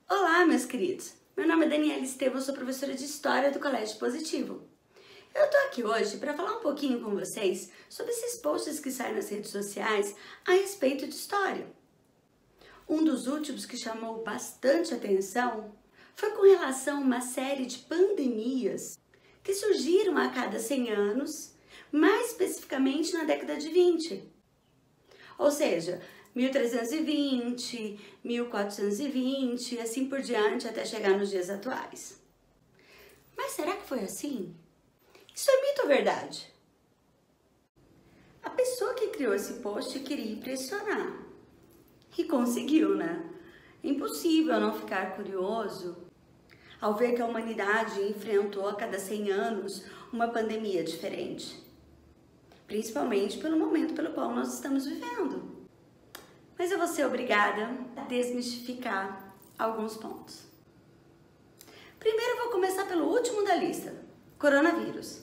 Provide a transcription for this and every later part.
Olá, meus queridos! Meu nome é Daniela Estevam, sou professora de História do Colégio Positivo. Eu tô aqui hoje para falar um pouquinho com vocês sobre esses posts que saem nas redes sociais a respeito de história. Um dos últimos que chamou bastante atenção foi com relação a uma série de pandemias que surgiram a cada 100 anos, mais especificamente na década de 20. Ou seja, 1320, 1420 e assim por diante até chegar nos dias atuais. Mas será que foi assim? Isso é mito ou verdade? A pessoa que criou esse post queria impressionar. E conseguiu, né? Impossível não ficar curioso ao ver que a humanidade enfrentou a cada 100 anos uma pandemia diferente. Principalmente pelo momento pelo qual nós estamos vivendo. Mas eu vou ser obrigada a desmistificar alguns pontos. Primeiro eu vou começar pelo último da lista, coronavírus.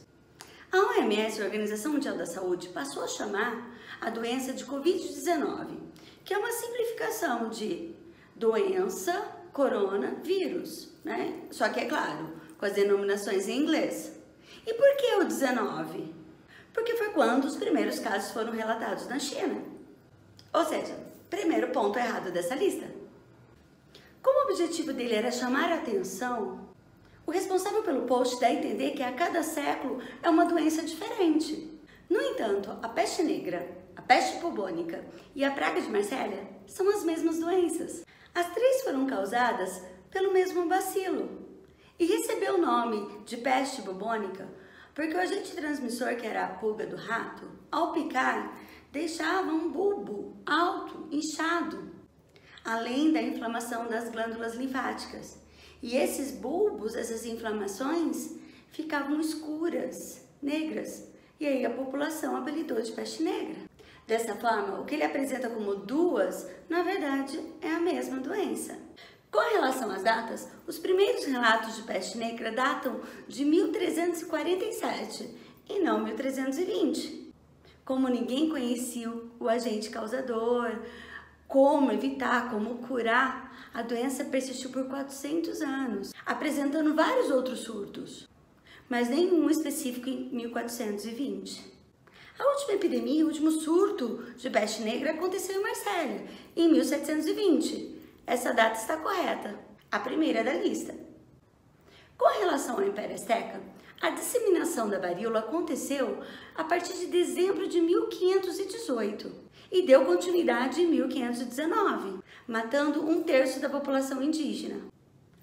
A OMS, a Organização Mundial da Saúde, passou a chamar a doença de Covid-19, que é uma simplificação de doença coronavírus, né? Só que é claro, com as denominações em inglês. E por que o 19? Porque foi quando os primeiros casos foram relatados na China. Ou seja, primeiro ponto errado dessa lista. Como o objetivo dele era chamar a atenção, o responsável pelo post dá a entender que a cada século é uma doença diferente. No entanto, a peste negra, a peste bubônica e a praga de Marsélia são as mesmas doenças. As três foram causadas pelo mesmo bacilo e recebeu o nome de peste bubônica porque o agente transmissor, que era a pulga do rato, ao picar, deixava um bulbo alto, inchado, além da inflamação das glândulas linfáticas. E esses bulbos, essas inflamações, ficavam escuras, negras, e aí a população apelidou de peste negra. Dessa forma, o que ele apresenta como duas, na verdade, é a mesma doença. Com relação às datas, os primeiros relatos de peste negra datam de 1347 e não 1320. Como ninguém conhecia o agente causador, como evitar, como curar, a doença persistiu por 400 anos, apresentando vários outros surtos, mas nenhum específico em 1420. A última epidemia, o último surto de peste negra aconteceu em Marsélia, em 1720. Essa data está correta, a primeira da lista. Com relação ao Império Azteca, a disseminação da varíola aconteceu a partir de dezembro de 1518 e deu continuidade em 1519, matando 1/3 da população indígena.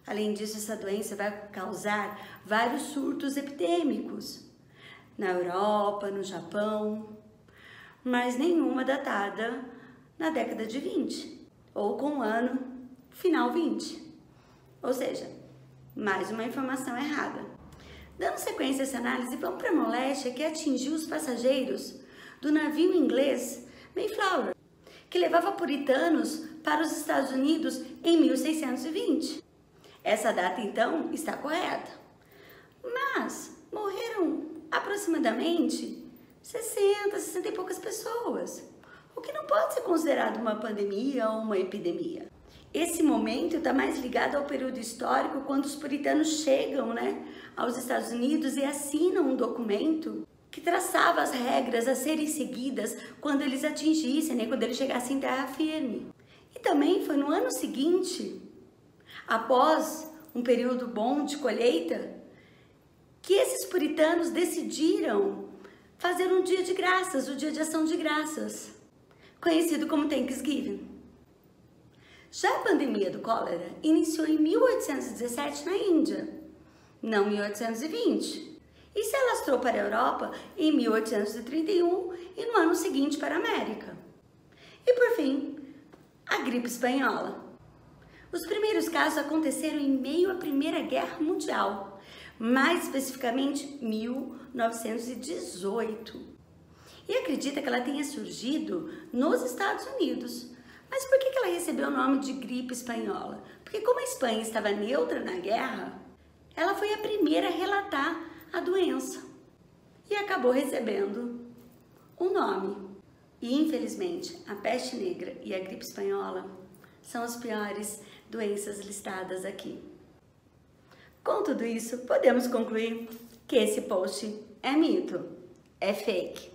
Além disso, essa doença vai causar vários surtos epidêmicos na Europa, no Japão, mas nenhuma datada na década de 20 ou com o ano final 20. Ou seja, mais uma informação errada. Dando sequência a essa análise, vamos para a moléstia que atingiu os passageiros do navio inglês Mayflower, que levava puritanos para os Estados Unidos em 1620. Essa data, então, está correta. Mas morreram aproximadamente 60 e poucas pessoas, o que não pode ser considerado uma pandemia ou uma epidemia. Esse momento está mais ligado ao período histórico, quando os puritanos chegam, aos Estados Unidos e assinam um documento que traçava as regras a serem seguidas quando eles atingissem, quando eles chegassem em terra firme. E também foi no ano seguinte, após um período bom de colheita, que esses puritanos decidiram fazer um dia de graças, o dia de ação de graças, conhecido como Thanksgiving. Já a pandemia do cólera iniciou em 1817 na Índia, não 1820, e se alastrou para a Europa em 1831 e no ano seguinte para a América. E por fim, a gripe espanhola. Os primeiros casos aconteceram em meio à Primeira Guerra Mundial, mais especificamente 1918. e acredita que ela tenha surgido nos Estados Unidos. Mas por que ela recebeu o nome de gripe espanhola? Porque como a Espanha estava neutra na guerra, ela foi a primeira a relatar a doença e acabou recebendo o nome. E infelizmente, a peste negra e a gripe espanhola são as piores doenças listadas aqui. Com tudo isso, podemos concluir que esse post é mito, é fake.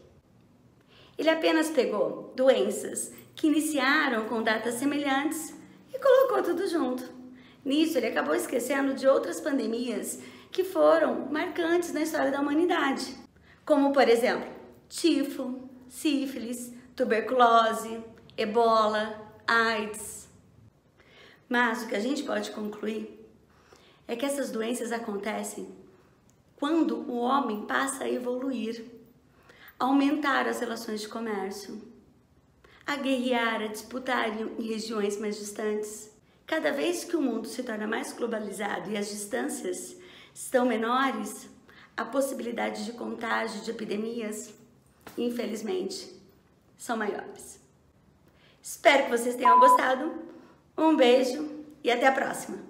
Ele apenas pegou doenças que iniciaram com datas semelhantes e colocou tudo junto. Nisso, ele acabou esquecendo de outras pandemias que foram marcantes na história da humanidade, como, por exemplo, tifo, sífilis, tuberculose, ebola, AIDS. Mas o que a gente pode concluir é que essas doenças acontecem quando o homem passa a evoluir, a aumentar as relações de comércio, a guerrear, a disputar em regiões mais distantes. Cada vez que o mundo se torna mais globalizado e as distâncias estão menores, a possibilidade de contágio de epidemias, infelizmente, são maiores. Espero que vocês tenham gostado. Um beijo e até a próxima!